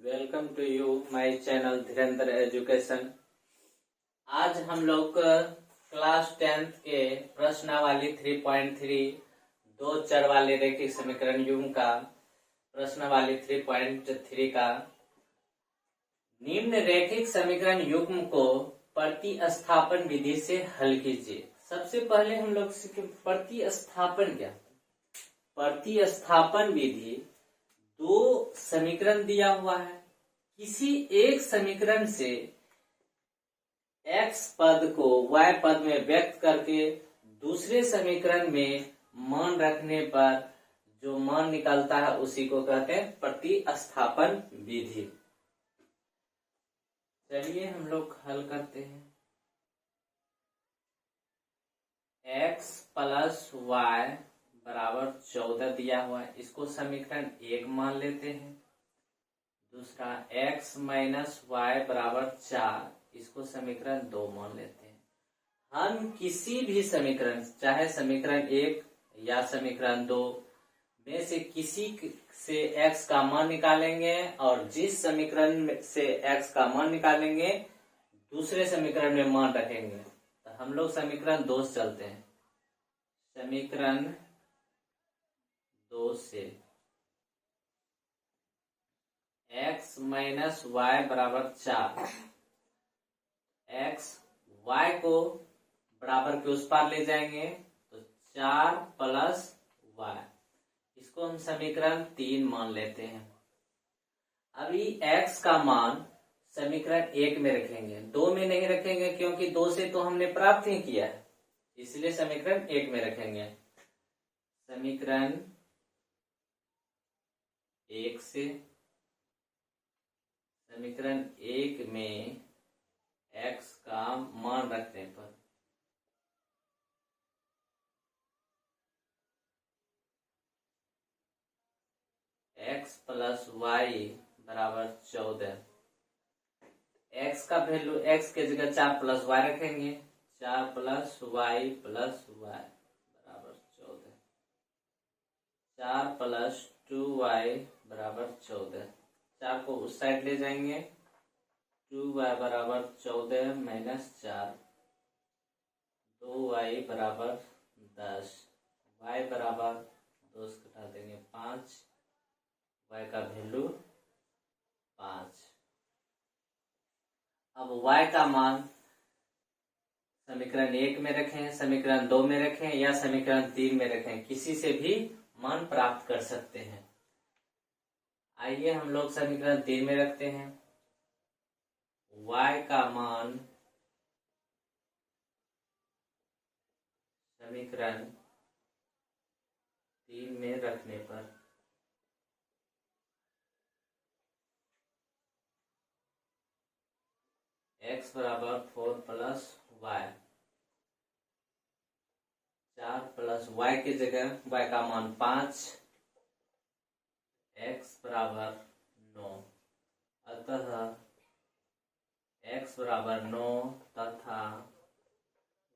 Welcome to you my channel Dhirendra education. आज हम लोग क्लास 10th के प्रश्नावली 3.3 दो चर वाले रैखिक समीकरण युग्म का प्रश्नावली 3.3 का निम्न रैखिक समीकरण युग्म को प्रतिस्थापन विधि से हल कीजिए। सबसे पहले हम लोग सीखे प्रतिस्थापन क्या। प्रतिस्थापन विधि, दो समीकरण दिया हुआ है, किसी एक समीकरण से x पद को y पद में व्यक्त करके दूसरे समीकरण में मान रखने पर जो मान निकलता है उसी को कहते हैं प्रतिस्थापन विधि। चलिए हम लोग हल करते हैं। x प्लस y बराबर 14 दिया हुआ है, इसको समीकरण 1 मान लेते हैं। दूसरा x माइनस वाई बराबर 4, इसको समीकरण 2 मान लेते हैं। हम किसी भी समीकरण, चाहे समीकरण 1 या समीकरण 2 में से किसी से x का मान निकालेंगे और जिस समीकरण से x का मान निकालेंगे दूसरे समीकरण में मान रखेंगे। तो हम लोग समीकरण 2 से चलते हैं। समीकरण 2 से x माइनस वाई बराबर 4, x y को बराबर के उस पार ले जाएंगे तो 4 प्लस y, इसको हम समीकरण 3 मान लेते हैं। अभी x का मान समीकरण 1 में रखेंगे, 2 में नहीं रखेंगे क्योंकि 2 से तो हमने प्राप्त ही किया है, इसलिए समीकरण 1 में रखेंगे। समीकरण 1 से समीकरण 1 में x का मान रखने पर x प्लस वाई बराबर 14, x का वैल्यू x के जगह 4 प्लस वाई रखेंगे, 4 प्लस वाई प्लस वाई बराबर 14, 4 प्लस 2y बराबर 14, 4 को उस साइड ले जाएंगे, 2y बराबर 14 माइनस 4, 2y बराबर 10, y बराबर 2 से घटा देंगे 5, y का वैल्यू 5। अब y का मान समीकरण 1 में रखें, समीकरण 2 में रखें या समीकरण 3 में रखें, किसी से भी मान प्राप्त कर सकते हैं। आइए हम लोग समीकरण 3 में रखते हैं। y का मान समीकरण 3 में रखने पर x बराबर 4 प्लस वाई, 4 प्लस y की जगह y का मान 5, x बराबर 9, अतः x बराबर 9 तथा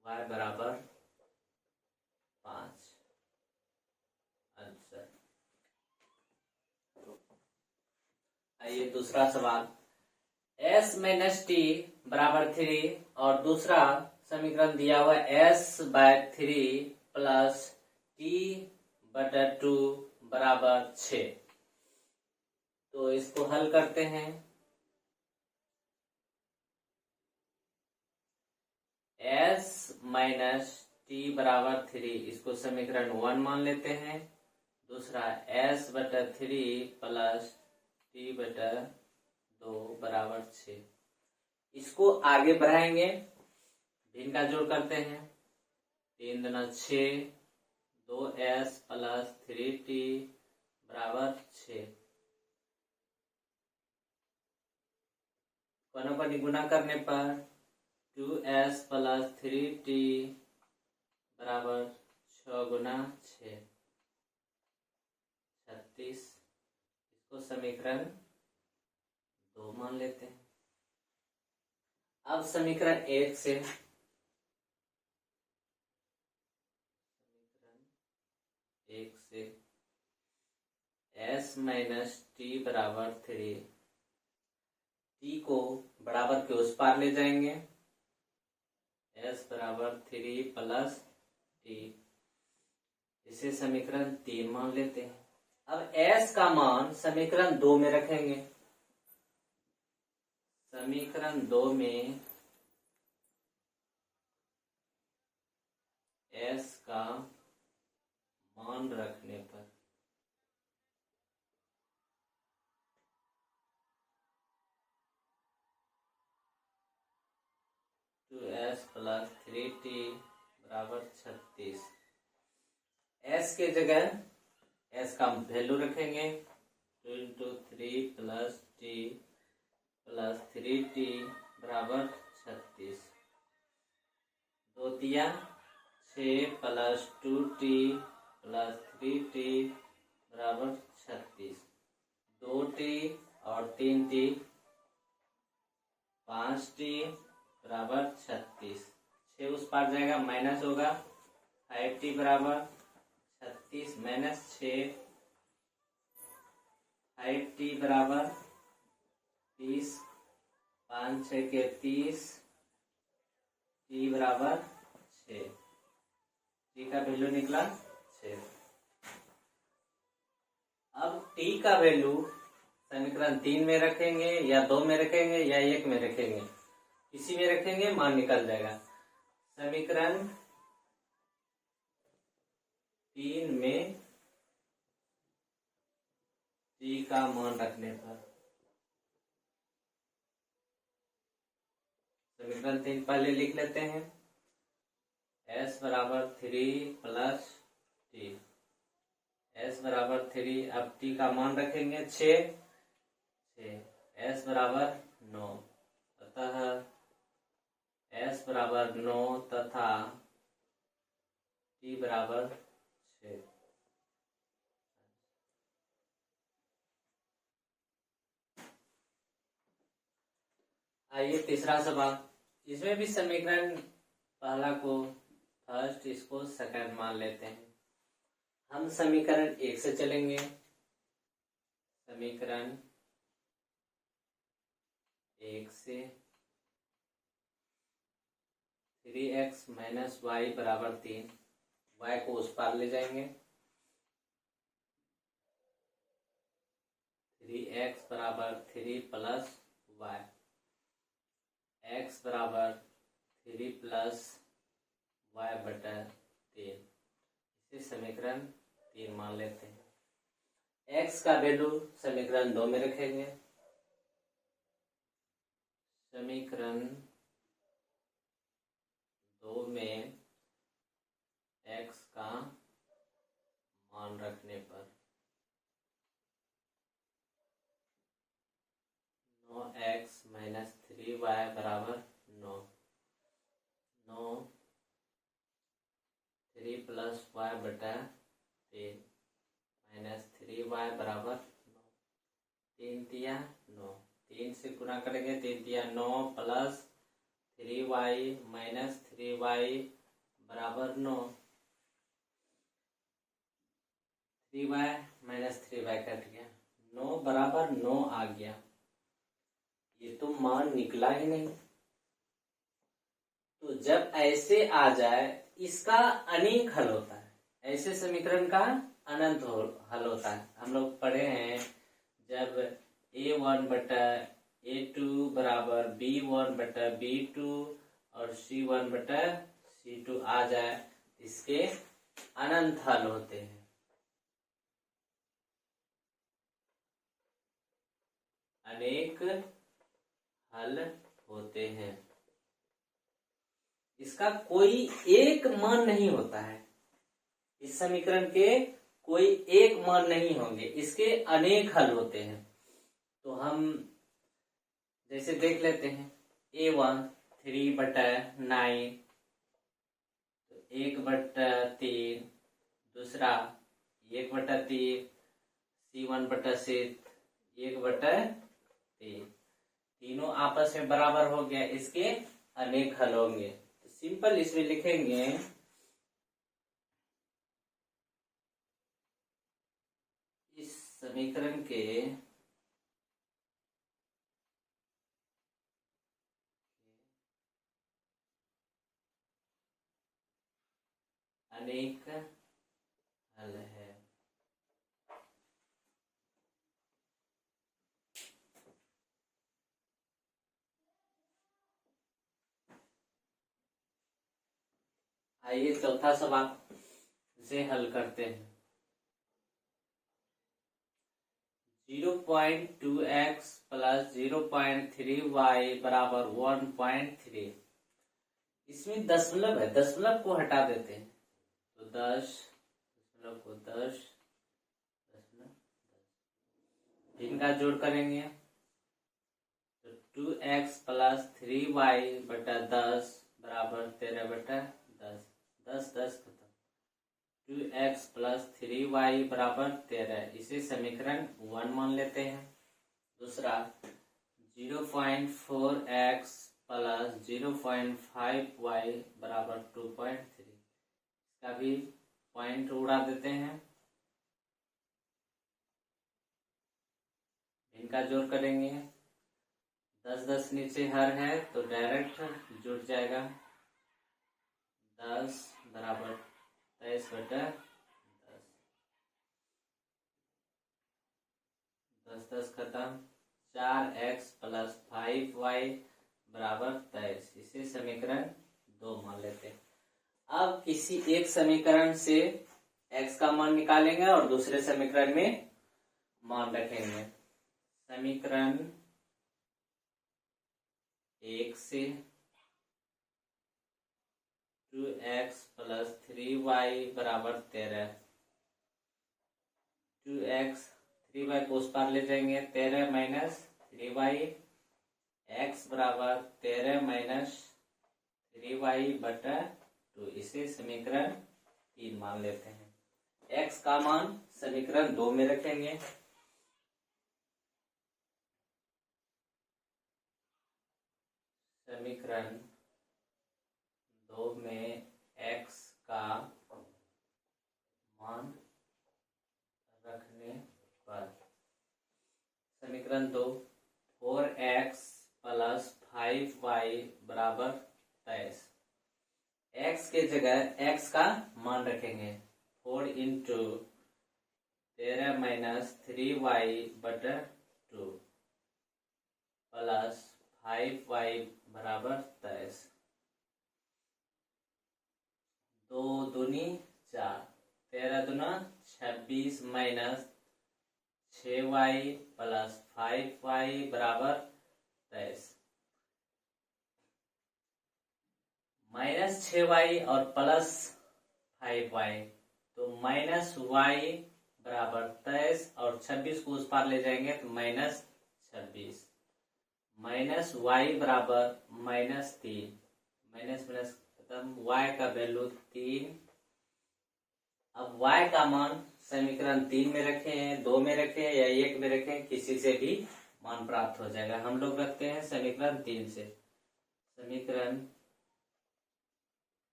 y बराबर 5 आंसर। आइए दूसरा सवाल, s माइनस टी बराबर 3 और दूसरा समीकरण दिया हुआ s/3 प्लस t/2 बराबर 6। तो इसको हल करते हैं। s माइनस टी बराबर 3, इसको समीकरण 1 मान लेते हैं। दूसरा s/3 प्लस t/2 बराबर 6, इसको आगे बढ़ाएंगे, भिन्न का जोड़ करते हैं। 3 दूना 6, 2s प्लस 3t बराबर 6, कोनों पर गुणा करने पर 2s प्लस 3t बराबर 6 गुना 6 36, इसको समीकरण 2 मान लेते हैं। अब समीकरण 1 से s माइनस टी बराबर 3 टी को बराबर के उस पार ले जाएंगे, एस बराबर 3 प्लस टी, इसे समीकरण 3 मान लेते हैं। अब एस का मान समीकरण 2 में रखेंगे। समीकरण 2 में एस का मान रखने पर 2s प्लस 3t बराबर 36। एस के जगह एस का वैल्यू रखेंगे 2 into 3 plus T plus 3t बराबर 36। 2 दिया 6 प्लस 2t प्लस 3t बराबर 36। 2t और 3t 5t बराबर 36। 6 उस पार जाएगा माइनस होगा, 5t बराबर 36 माइनस 6, 5t बराबर 30, 5 6 के 30, t बराबर 6, t का वैल्यू निकला 6। अब t का वैल्यू समीकरण 3 में रखेंगे या 2 में रखेंगे या 1 में रखेंगे, किसी में रखेंगे मान निकल जाएगा। समीकरण 3 में t का मान रखने पर समीकरण 3 पहले लिख लेते हैं, s बराबर 3 प्लस टी, s बराबर 3। अब t का मान रखेंगे 6, s बराबर 9, अतः s बराबर 9 तथा t बराबर 6। आइए तीसरा सवाल, इसमें भी समीकरण पहला को फर्स्ट, इसको सेकंड मान लेते हैं। हम समीकरण 1 से चलेंगे। समीकरण 1 से 3x माइनस वाई बराबर 3, y को उस पार ले जाएंगे, 3x बराबर 3 प्लस वाई, x बराबर 3 प्लस वाई बटा 3, इसे समीकरण 3 मान लेते हैं। x का वैल्यू समीकरण 2 में रखेंगे। समीकरण 2 में x का मान रखने पर 9x माइनस 3y बराबर 9, 3 प्लस वाई बटा 3 माइनस 3y बराबर 9, 3 दिया 9, 3 से गुणा करेंगे, 3 दिया 9 प्लस 3y माइनस 3y बराबर 9, 3y माइनस 3y कट गया, 9 बराबर 9 आ गया। ये तो मान निकला ही नहीं। तो जब ऐसे आ जाए, इसका अनेक हल होता है, ऐसे समीकरण का अनंत हल होता है। हम लोग पढ़े हैं जब a1 बटा a2 बराबर b1 बटा b2 और c1 बटा c2 आ जाए, इसके अनंत हल होते हैं। अनेक हल होते हैं। इसका कोई एक मान नहीं होता है, इस समीकरण के कोई एक मान नहीं होंगे, इसके अनेक हल होते हैं। तो हम जैसे देख लेते हैं, a1 3 बटा 9, 1 बटा 3, दूसरा 1 बटा 3, c1 बटा 6, 1 बटा 3, तीनों आपस में बराबर हो गया, इसके अनेक हल होंगे। तो सिंपल इसमें लिखेंगे इस समीकरण के अनेक हल है। आइए चौथा सवाल इसे हल करते हैं। 0.2x प्लस 0.3y बराबर 1.3। इसमें दशमलव है, दशमलव को हटा देते हैं तो 10 दशमलव को 10 दशमलव इनका जोड़ करेंगे तो 2x प्लस 3y बटा 10 बराबर 13 बटा 10। 10 10 खत्म। 2x प्लस 3y बराबर 13, इसे समीकरण 1 मान लेते हैं। दूसरा 0.4x प्लस 0.5y बराबर 2.3, इसका भी पॉइंट उड़ा देते हैं। इनका जोड़ करेंगे 10 10 नीचे हर है तो डायरेक्ट जुड़ जाएगा। 10 बराबर 23 बटा 10। 10 10 खत्म। 4x प्लस 5y बराबर 23, इसे समीकरण 2 मान लेते हैं। अब किसी एक समीकरण से x का मान निकालेंगे और दूसरे समीकरण में मान रखेंगे। समीकरण 1 से 2x प्लस 3y बराबर 13। 2x 3y को उस पार ले जाएंगे, 13 माइनस 3y, x बराबर 13 माइनस 3y बटा 2, इसे समीकरण 3 मान लेते हैं। x का मान समीकरण 2 में रखेंगे। समीकरण 2 में x का मान रखने पर समीकरण 2 4x प्लस 5y बराबर 23। x के जगह x का मान रखेंगे 4 इंटू 13 माइनस 3y बटा 2 प्लस 5y बराबर 23। 2 दूनी 4, 13 दूना 26 माइनस 6y प्लस 5y बराबर 23। माइनस 6y और प्लस 5y तो माइनस y बराबर 23 और 26 को उस पार ले जाएंगे तो माइनस 26। माइनस y बराबर माइनस 3, माइनस माइनस खत्म, y का वैल्यू 3। अब y का मान समीकरण 3 में रखें, 2 में रखें या 1 में रखें, किसी से भी मान प्राप्त हो जाएगा। हम लोग रखते हैं समीकरण 3 से। समीकरण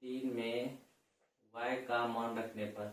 3 में y का मान रखने पर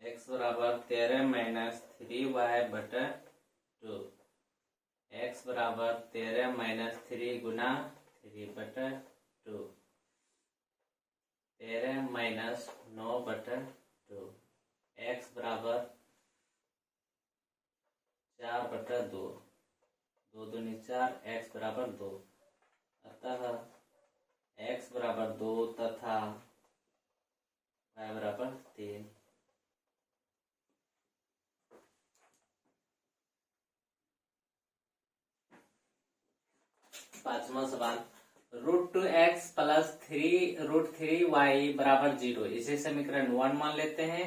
x बराबर 13 माइनस 3y बटा 2, x बराबर 13 माइनस 3 गुना 3 बटा 2, 13 माइनस 9 बटा 2, x बराबर 4 बटा 2, 2 दूनी 4, x बराबर 2। अतः x बराबर 2 तथा y बराबर 3। पांचवा सवाल √2x प्लस 3√3y बराबर 0, इसे समीकरण 1 मान लेते हैं।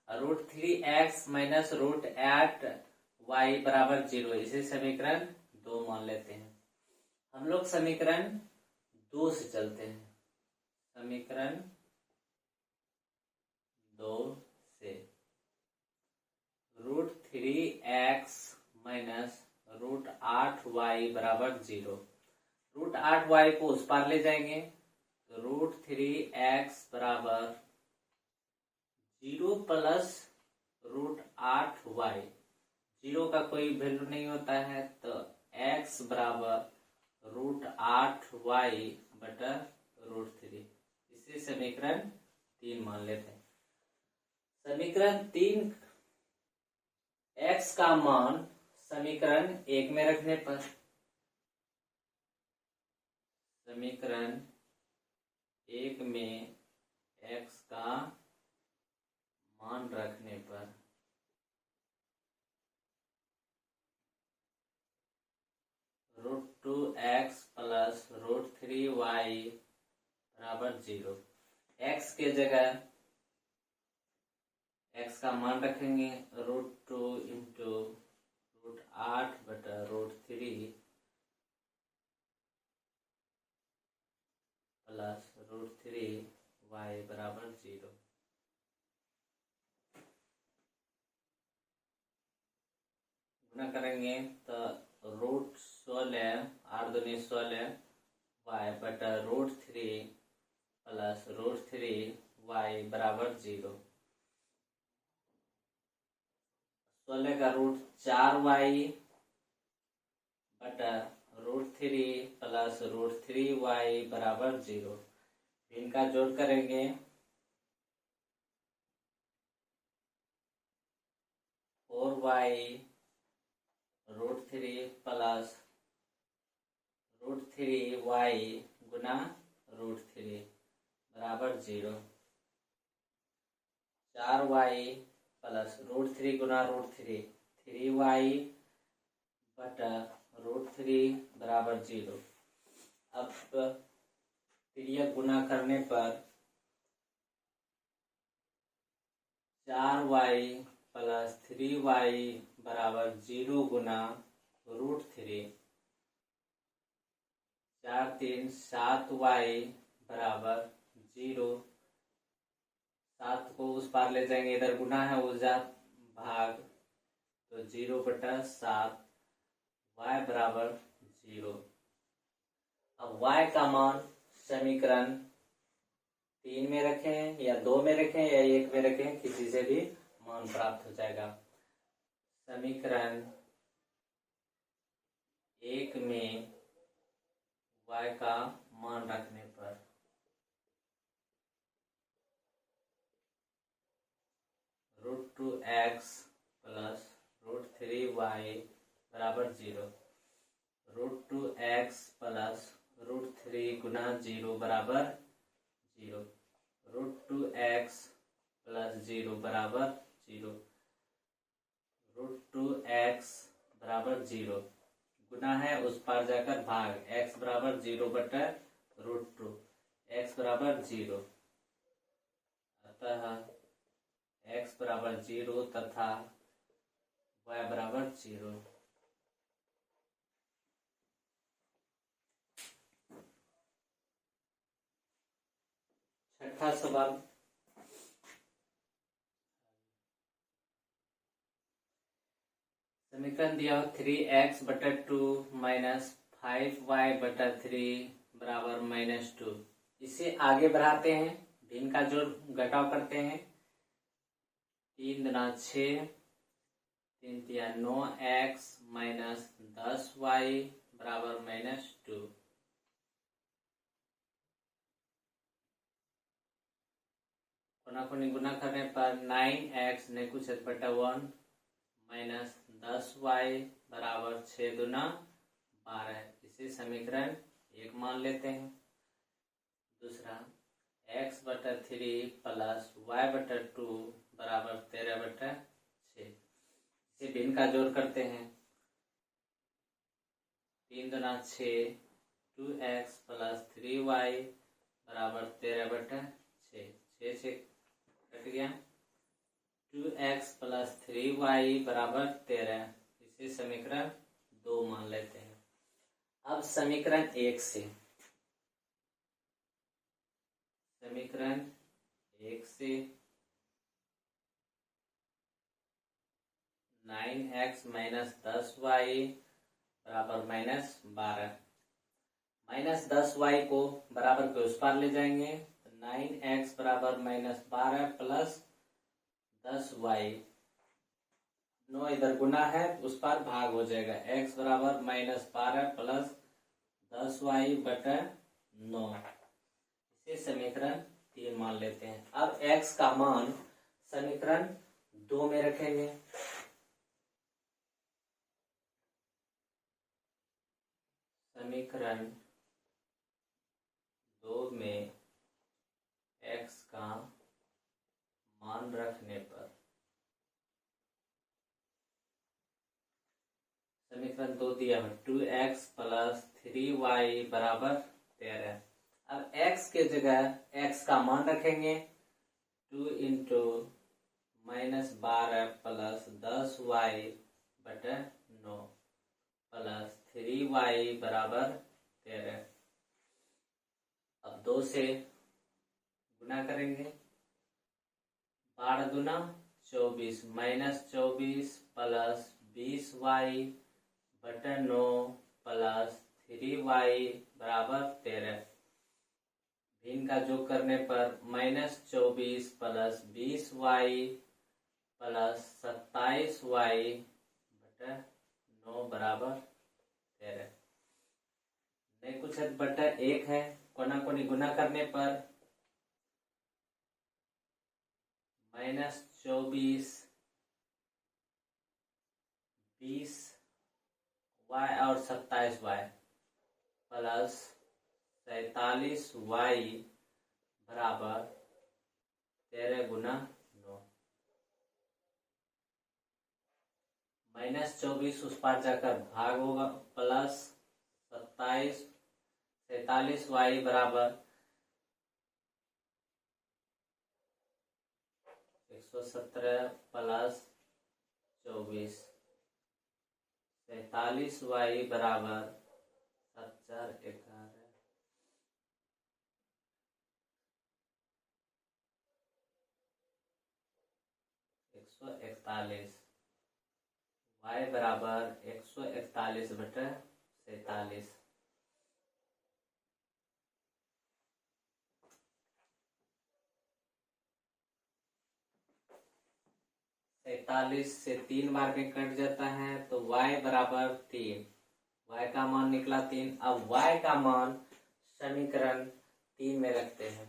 √3x माइनस √8y बराबर 0, इसे समीकरण 2 मान लेते हैं। हम लोग समीकरण 2 से चलते हैं। समीकरण 2 से √3x माइनस √8y बराबर 0, √8y को उस पार ले जाएंगे तो √3x बराबर 0 प्लस √8y, 0 का कोई वैल्यू नहीं होता है तो x बराबर √8y बटा √3। इसे समीकरण 3 मान लेते हैं। समीकरण 3 x का मान समीकरण 1 में रखने पर, समीकरण 1 में x का मान रखने पर √2x प्लस √3y बराबर 0। x के जगह x का मान रखेंगे √2 इंटू √8 बटा √3 प्लस √3y बराबर 0। गुना करेंगे तो √16 8 दूनी 16 y बटा √3 प्लस √3y बराबर 0। 16 का रूट 4y बटा √3 प्लस √3y बराबर 0। इनका जोड़ करेंगे 4y √3 प्लस √3y गुना √3 बराबर 0। 4y प्लस √3 गुना √3 3y बटा √3 बराबर 0। अब तिर्यक गुना करने पर 4y प्लस 3y बराबर 0 गुना √3 4 3 7y बराबर 0। 7 को उस पार ले जाएंगे, इधर गुना है ऊर्जा भाग, तो 0 बटा 7 y बराबर 0। अब y का मान समीकरण 3 में रखें या 2 में रखें या 1 में रखें, किसी से भी मान प्राप्त हो जाएगा। समीकरण 1 में y का मान रखने पर √2x प्लस √3y बराबर 0। √2x प्लस √3 गुना 0 बराबर 0। √2x प्लस 0 बराबर 0। √2x बराबर 0 गुना है उस पार जाकर भाग, x बराबर 0 बटा √2, x बराबर 0, अतः x बराबर 0 तथा y बराबर 0। छठा सवाल, समीकरण दिया हो 3x बटा 2 माइनस 5y बटा 3 बराबर -2। इसे आगे बढ़ाते हैं, भिन्न का जोड़ घटाव करते हैं। 3 दूना 6, 3 तिया 9x माइनस 10y बराबर -2। कोना गुना करने पर 9x ने कुछ बटा 1 माइनस 10y बराबर 6 दूना 12। इसे समीकरण 1 मान लेते हैं। दूसरा x बटा 3 प्लस y बटा 2 बराबर 13 बटा 6। इसे भिन्न का जोड़ करते हैं। 3 दूना 6, 2x प्लस 3y बराबर 13 बटा 6। 6 से कट गया। 2x प्लस 3y बराबर 13। इसे समीकरण 2 मान लेते हैं। अब समीकरण 1 से, समीकरण 1 से 9x माइनस 10y बराबर -12। -10y को बराबर के उस पार ले जाएंगे, 9x बराबर -12 प्लस 10y। 9 इधर गुना है, उस पार भाग हो जाएगा। x बराबर -12 प्लस 10y बटा 9। इसे समीकरण 3 मान लेते हैं। अब x का मान समीकरण 2 में रखेंगे। समीकरण 2 में x का मान रखने पर समीकरण 2 दिया है 2x प्लस 3y बराबर 13। अब x के जगह x का मान रखेंगे 2 इंटू -12 प्लस 10y बटा 9 प्लस 3y बराबर 13। अब 2 से गुना करेंगे। 12 दूना 24 -24 प्लस 20y बटा 9 प्लस 3y बराबर 13। भिन्न का योग करने पर -24 प्लस 20y प्लस 27y बटा 9 बराबर 13। नहीं कुछ बटा 1 है। कोना कोनी गुना करने पर -24 20y और 27y प्लस 47y बराबर 13 गुना 9। -24 उस पार जाकर भाग होगा प्लस 47y बराबर 117 प्लस 24 47y बराबर 7 141 y बराबर 141 बटा 47। 47 से 3 बार में कट जाता है तो y बराबर 3। y का मान निकला 3। अब y का मान समीकरण 3 में रखते हैं।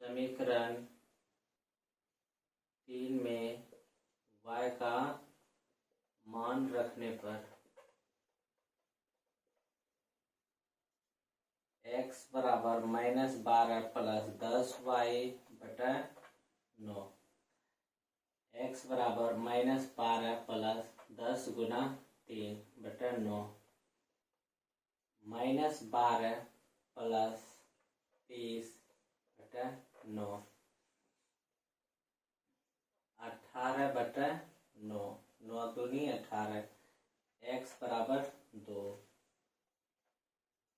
समीकरण 3 में y का मान रखने पर x बराबर -12 प्लस 10y बटा 9। x बराबर -12 प्लस 10 गुना 3 बटा 9 -12 प्लस 30 बटा 9 18 बटा 9 9 दूनी 18। x बराबर 2।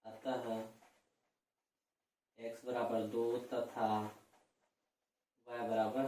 अतः x बराबर 2 तथा y बराबर